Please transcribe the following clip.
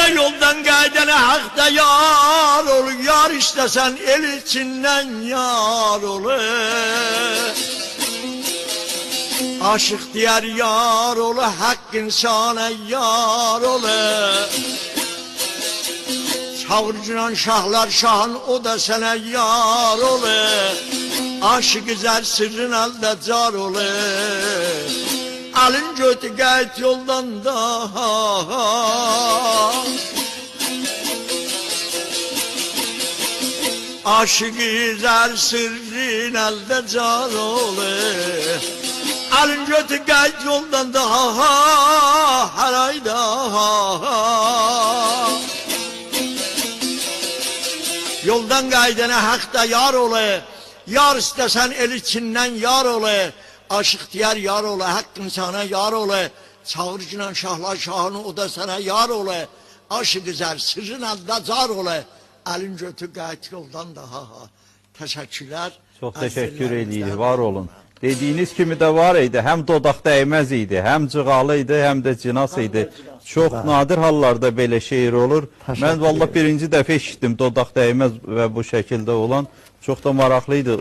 yoldan qaydana haqda yar olur. Yar istəsən el içindən yar olur. Aşık diyar yar olur, hak insana yar olur. Çağırcınan şahlar şahın, o da sana yar olur. Aşık güzel sırrın elde car olur. Alın götü gayet yoldan da. Aşık güzel sırrın elde car olur. Alın götü gayet yoldan da her ayda. Yoldan qaydana haqda yar ola. Yar istəsən el içindən yar ola. Aşık diyar yar ola, hak insana yar ola. Çağırcınan şahlar şahını, o da sana yar ola. Aşık güzel sırrın elde car ola. Alın götü gayet yoldan da Teşekkürler. Çok teşekkür edirik, var olun. Dediğiniz kimi de var idi, hem dodaq değmez idi, hem cığalı idi, hem de cinas idi. Çok nadir hallarda belə şeir olur. Ben vallahi birinci dəfə eşitdim dodaq değmez ve bu şekilde olan. Çok da maraqlıydı.